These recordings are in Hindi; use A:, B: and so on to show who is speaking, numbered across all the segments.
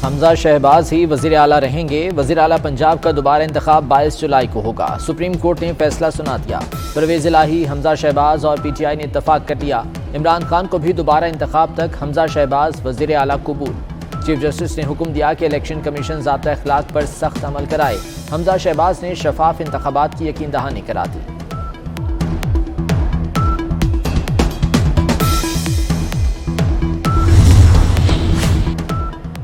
A: हमजा शहबाज ही वज़ीर आला रहेंगे। वज़ीर आला पंजाब का दोबारा इंतखाब 22 जुलाई को होगा। सुप्रीम कोर्ट ने फैसला सुना दिया। परवेज़ इलाही, हमजा शहबाज और PTI ने इत्तफाक कर लिया। इमरान खान को भी दोबारा इंतखाब तक हमजा शहबाज वज़ीर आला कबूल। चीफ जस्टिस ने हुक्म दिया कि इलेक्शन कमीशन ज़ाब्ता अखलाक पर सख्त अमल कराए। हमजा शहबाज ने शफाफ इंतखाबात की यकीन दहानी करा दी।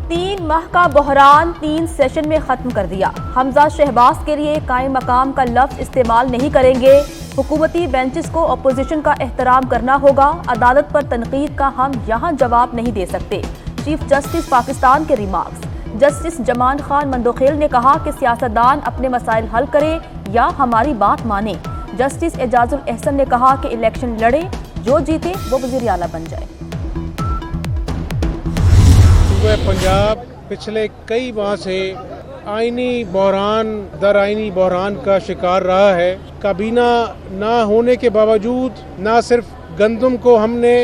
B: 3 माह का बहरान 3 सेशन में खत्म कर दिया। हमजा शहबाज के लिए कायम मकाम का लफ्ज इस्तेमाल नहीं करेंगे। हुकूमती बेंचेस को अपोजिशन का एहतराम करना होगा। अदालत पर तनकीद का हम यहाँ जवाब नहीं दे सकते। चीफ जस्टिस पाकिस्तान के रिमार्क्स। जस्टिस जमान खान मंदोखेल ने कहा कि सियासतदान अपने मसाइल हल करें या हमारी बात माने। जस्टिस एजाजुल एहसन ने कहा कि इलेक्शन लड़े, जो जीते वो वज़ीर आला बन जाए।
C: पंजाब पिछले कई माह से आईनी बहरान दर आईनी बहरान का शिकार रहा है। काबीना ना होने के बावजूद ना सिर्फ गंदम को हमने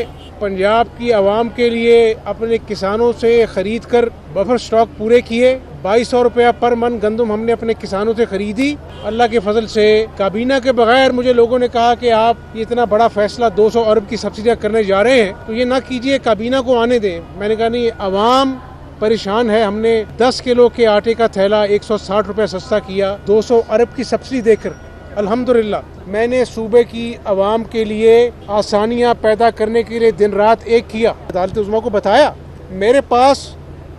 C: पंजाब की आवाम के लिए अपने किसानों से खरीद कर बफर स्टॉक पूरे किए। 2200 रुपया पर मन गंदम हमने अपने किसानों से खरीदी। अल्लाह के फजल से काबीना के बगैर मुझे लोगों ने कहा कि आप ये इतना बड़ा फैसला 200 अरब की सब्सिडियाँ करने जा रहे हैं तो ये ना कीजिए, काबीना को आने दें। मैंने कहा नहीं, आवाम परेशान है। हमने 10 किलो के आटे का थैला 160 रुपये सस्ता किया 200 अरब की सब्सिडी देकर। अल्हम्दुलिल्लाह मैंने सूबे की आवाम के लिए आसानियाँ पैदा करने के लिए दिन रात एक किया। अदालत उज़्मा को बताया, मेरे पास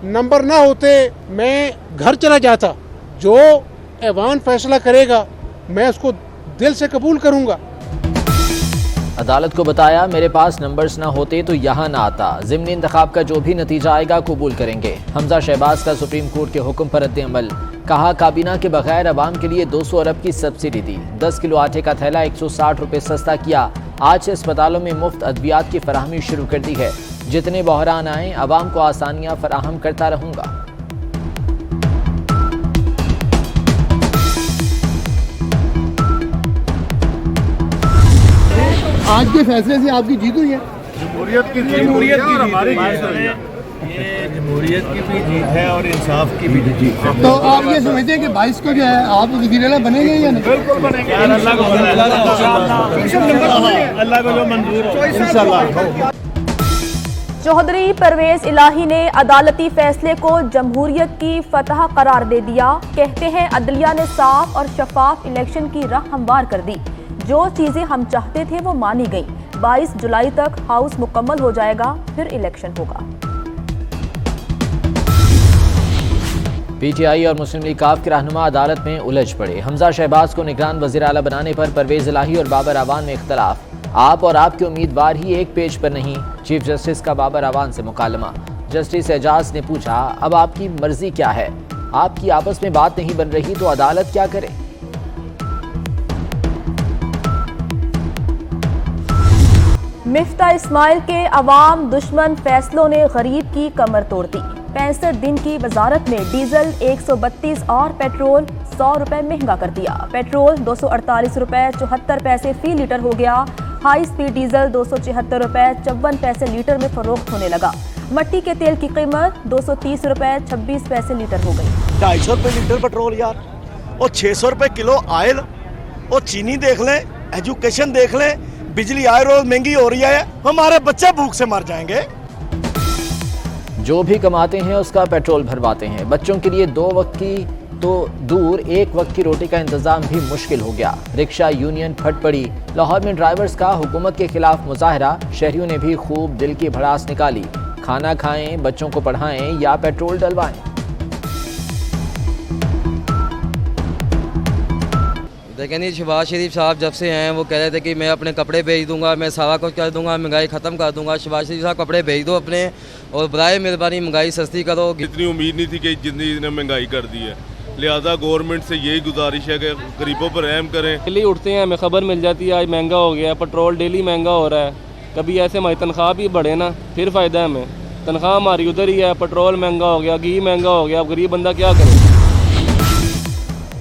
C: नंबर ना होते मैं घर चला जाता। जो ऐवान फैसला करेगा मैं उसको दिल से कबूल करूँगा।
A: अदालत को बताया, मेरे पास नंबर्स ना होते तो यहाँ ना आता। ज़िमनी इंतखाब का जो भी नतीजा आएगा कबूल करेंगे। हमजा शहबाज का सुप्रीम कोर्ट के हुक्म पर रद्द अमल। कहा, काबीना के बगैर अवाम के लिए 200 अरब की सब्सिडी दी। 10 किलो आटे का थैला 160 रुपये सस्ता किया। आज से अस्पतालों में मुफ्त अद्वियात की फराहमी शुरू कर दी है। जितने बहरान आए अवाम को आसानियाँ फराहम करता रहूँगा।
D: आज के फैसले से आपकी जीत हुई है।
E: जमहूरियत की जमहूरियत की भी जीत है और इंसाफ की भी जीत है।
D: तो आप ये समझते हैं कि 22 को जो है आप वज़ीर आला बनेंगे या नहीं?
E: बिल्कुल बनेंगे। अल्लाह को जो मंजूर हो इंशाअल्लाह।
B: चौधरी परवेज इलाही ने अदालती फैसले को जमहूरियत की फतह करार दे दिया। कहते हैं अदलिया ने साफ और शफाफ इलेक्शन की राह हमवार कर दी। जो चीजें हम चाहते थे वो मानी गई। 22 जुलाई तक हाउस मुकम्मल हो जाएगा, फिर इलेक्शन होगा।
A: PTI और मुस्लिम लीग काफ के रहनुमा अदालत में उलझ पड़े। हमजा शहबाज को निगरान वज़ीर आला बनाने पर परवेज इलाही और बाबर आवान में इख्तलाफ। आप और आपके उम्मीदवार ही एक पेज पर नहीं। चीफ जस्टिस का बाबर आवान से मुकालमा। जस्टिस एजाज ने पूछा, अब आपकी मर्जी क्या है? आपकी आपस में बात नहीं बन रही तो अदालत क्या करे?
B: मिफ्ता इस्माइल के अवाम दुश्मन फैसलों ने गरीब की कमर तोड़ दी। 65 दिन की वजारत में डीजल 132 और पेट्रोल 100 रुपए महंगा कर दिया। पेट्रोल 248 रुपए 74 पैसे फी लीटर हो गया। हाई स्पीड डीजल 276 रुपए 54 पैसे लीटर में फरोख्त होने लगा। मट्टी के तेल की कीमत 230 रुपए 26 पैसे लीटर हो गई।
F: 250 रुपए लीटर पेट्रोल यार, और 600 रुपए किलो ऑयल, और चीनी देख लें, एजुकेशन देख लें, बिजली आए रोज महंगी हो रही है। हमारे बच्चे भूख से मर जाएंगे।
A: जो भी कमाते हैं उसका पेट्रोल भरवाते हैं। बच्चों के लिए 2 वक्त की तो दूर 1 वक्त की रोटी का इंतजाम भी मुश्किल हो गया। रिक्शा यूनियन फट पड़ी। लाहौर में ड्राइवर्स का हुकूमत के खिलाफ मुजाहरा। शहरियों ने भी खूब दिल की भड़ास निकाली। खाना खाएं, बच्चों को पढ़ाएं या पेट्रोल डलवाएं।
G: देखें नहीं, शहबाज शरीफ साहब जब से हैं वो कह रहे थे कि मैं अपने कपड़े भेज दूंगा, मैं सारा कुछ कर दूंगा, महंगाई ख़त्म कर दूंगा। शहबाज शरीफ साहब कपड़े भेज दो अपने, और बराए मेहरबानी महंगाई सस्ती करो।
H: इतनी उम्मीद नहीं थी कि जितनी ने महंगाई कर दी है, लिहाजा गवर्नमेंट से यही गुजारिश है कि गरीबों पर रहम करें।
I: डेली उठते हैं, हमें खबर मिल जाती है आज महंगा हो गया, पेट्रोल डेली महंगा हो रहा है। कभी ऐसे हमारी तनख्वाह भी बढ़े ना, फिर फ़ायदा है हमें। तनख्वाह हमारी उधर ही है, पेट्रोल महंगा हो गया, घी महंगा हो गया, अब गरीब बंदा क्या करे।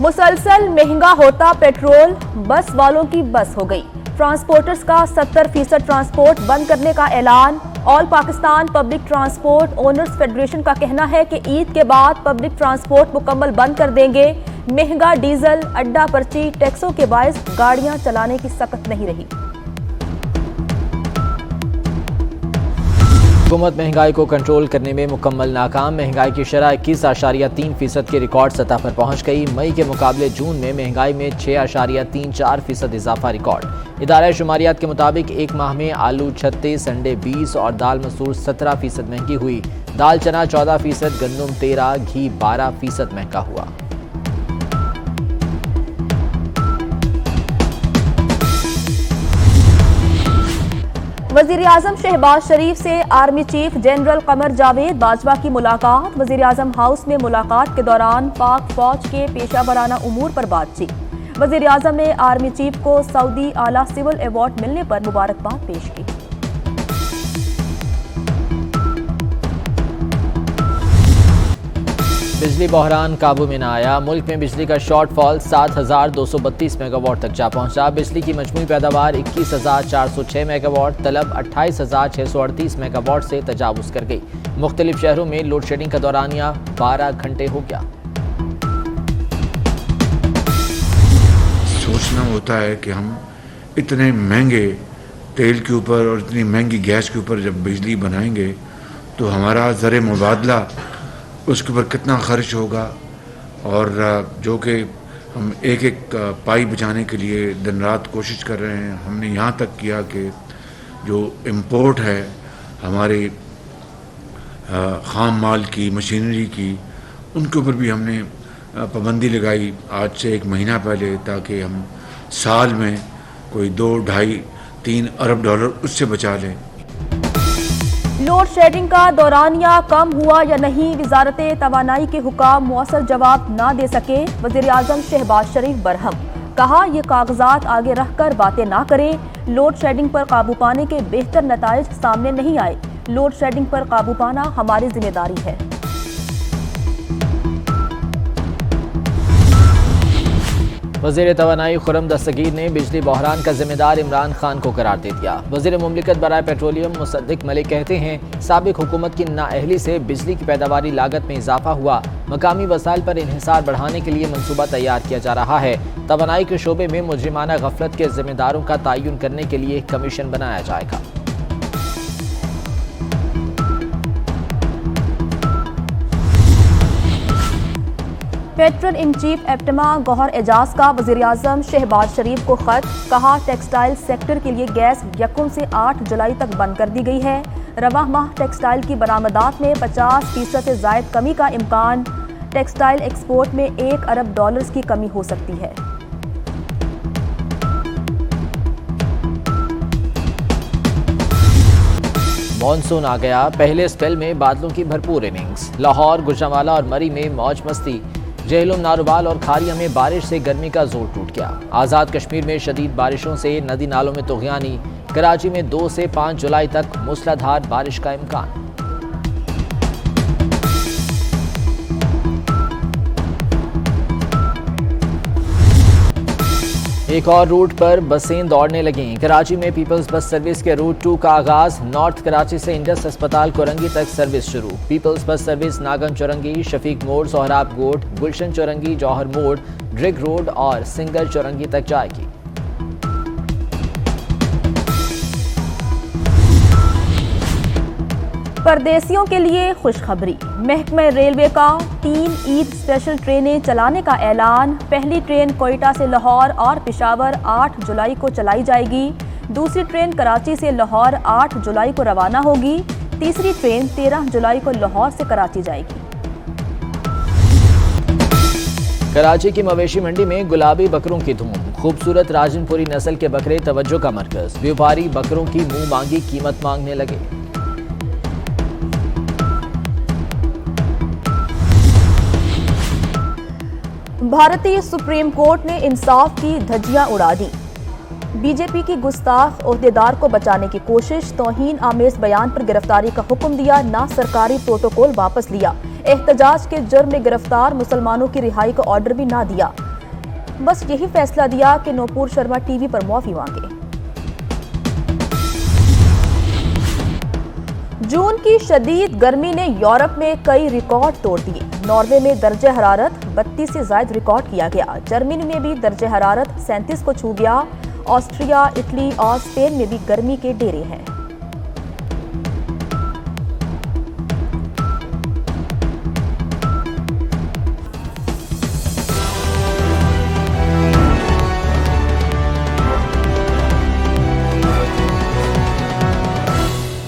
B: मुसलसल महंगा होता पेट्रोल, बस वालों की बस हो गई। ट्रांसपोर्टर्स का 70% ट्रांसपोर्ट बंद करने का ऐलान। All Pakistan public transport owners federation का कहना है कि ईद के बाद पब्लिक ट्रांसपोर्ट मुकम्मल बंद कर देंगे। महंगा डीजल, अड्डा पर्ची, टैक्सों के बायस गाड़ियां चलाने की सकत नहीं रही।
A: हुकूमत महंगाई को कंट्रोल करने में मुकम्मल नाकाम। महंगाई की शरह 21.3% की रिकॉर्ड सतह पर पहुंच गई। मई के मुकाबले जून में महंगाई में 6.34% इजाफा रिकॉर्ड। इदारा शुमारियात के मुताबिक एक माह में आलू 36, अंडे 20 और दाल मसूर 17% महंगी हुई। दाल चना 14%, गंदम 13, घी 12% महंगा हुआ।
B: वजीर आजम शहबाज शरीफ से army chief general Qamar Javed Bajwa की मुलाकात। वजीर आजम हाउस में मुलाकात के दौरान पाक फौज के पेशा वराना उमूर पर बातचीत। वजीर आजम ने आर्मी चीफ को सऊदी आला सिविल अवार्ड मिलने पर मुबारकबाद पेश की।
A: बिजली बहरान काबू में न आया। मुल्क में बिजली का शॉर्टफॉल 7,232 मेगावाट तक जा पहुंचा। बिजली की मजमूई पैदावार 21,406 मेगावाट, तलब 28,638 मेगावाट से तजावुज कर गई। मुख्तलिफ शहरों में लोड शेडिंग का दौरानिया 12 घंटे हो गया।
J: सोचना होता है कि हम इतने महंगे तेल के ऊपर और इतनी महंगी गैस के ऊपर जब बिजली बनाएंगे तो हमारा ज़र मुबादला उसके ऊपर कितना खर्च होगा, और जो कि हम एक एक पाई बचाने के लिए दिन रात कोशिश कर रहे हैं। हमने यहाँ तक किया कि जो इम्पोर्ट है हमारे ख़ाम माल की, मशीनरी की, उनके ऊपर भी हमने पाबंदी लगाई आज से 1 महीना पहले, ताकि हम साल में कोई 2, ढाई, 3 अरब डॉलर उससे बचा लें।
B: लोड शेडिंग का दौरानिया कम हुआ या नहीं, वजारत तवानाई के हुकाम मौसर जवाब ना दे सके। वजीर आजम शहबाज शरीफ बरहम, कहा ये कागजात आगे रखकर बातें ना करें। लोड शेडिंग पर काबू पाने के बेहतर नताइज सामने नहीं आए। लोड शेडिंग पर काबू पाना हमारी जिम्मेदारी है।
A: वज़ीर तवानाई खुर्रम दस्तगीर ने बिजली बहरान का जिम्मेदार इमरान खान को करार दे दिया। वज़ीर मुमलिकत बराए पेट्रोलियम मुसद्दिक मलिक कहते हैं साबिक हुकूमत की नाअहली से बिजली की पैदावारी लागत में इजाफा हुआ। मकामी वसाइल पर इन्हिसार बढ़ाने के लिए मनसूबा तैयार किया जा रहा है। तवानाई के शोबे में मुजरिमाना गफलत के जिम्मेदारों का तयन करने के लिए कमीशन बनाया जाएगा।
B: Patron in chief APTMA Gohar Ejaz का वज़ीर आज़म शहबाज शरीफ को खत। कहा टेक्सटाइल सेक्टर के लिए गैस 1 से 8 जुलाई तक बंद कर दी गई है। रवां माह टेक्सटाइल की बरामदात में 50% से ज़ायद कमी का इम्कान। टेक्सटाइल एक्सपोर्ट में 1 अरब डॉलर्स की कमी हो सकती है।
A: मॉनसून आ गया। पहले स्पेल में बादलों की भरपूर इनिंग्स। लाहौर, गुजरांवाला और मरी में मौज मस्ती। जेहलम, नारोवाल और खारिया में बारिश से गर्मी का जोर टूट गया। आज़ाद कश्मीर में शदीद बारिशों से नदी नालों में तुग़यानी। कराची में 2 से 5 जुलाई तक मूसलाधार बारिश का इम्कान। एक और रूट पर बसें दौड़ने लगीं। कराची में पीपल्स बस सर्विस के रूट 2 का आगाज। नॉर्थ कराची से इंडस अस्पताल कोरंगी तक सर्विस शुरू। पीपल्स बस सर्विस नागन चौरंगी, शफीक मोड़, सोहराब गोट, गुलशन चौरंगी, जौहर मोड़, ड्रिग रोड और सिंगल चौरंगी तक जाएगी।
B: परदेसियों के लिए खुशखबरी। महकमा रेलवे का 3 ईद स्पेशल ट्रेनें चलाने का ऐलान। पहली ट्रेन कोयटा से लाहौर और पेशावर 8 जुलाई को चलाई जाएगी। दूसरी ट्रेन कराची से लाहौर 8 जुलाई को रवाना होगी। तीसरी ट्रेन 13 जुलाई को लाहौर से कराची जाएगी।
A: कराची की मवेशी मंडी में गुलाबी बकरों की धूम। खूबसूरत राजनपुरी नस्ल के बकरे तवज्जो का मरकज। व्यापारी बकरों की मुंह मांगी कीमत मांगने लगे।
B: भारतीय सुप्रीम कोर्ट ने इंसाफ की धज्जियां उड़ा दी। बीजेपी की गुस्ताख ओहदेदार को बचाने की कोशिश। तौहीन आमेज बयान पर गिरफ्तारी का हुक्म दिया, ना सरकारी प्रोटोकॉल वापस लिया। एहतजाज के जुर्म में गिरफ्तार मुसलमानों की रिहाई का ऑर्डर भी ना दिया। बस यही फैसला दिया कि नूपुर शर्मा टीवी पर माफी मांगे। जून की शदीद गर्मी ने यूरोप में कई रिकॉर्ड तोड़ दिए। नॉर्वे में दर्जे हरारत 32 से ज्यादा रिकॉर्ड किया गया। जर्मनी में भी दर्जे हरारत 37 को छू गया। ऑस्ट्रिया, इटली और स्पेन में भी गर्मी के डेरे हैं।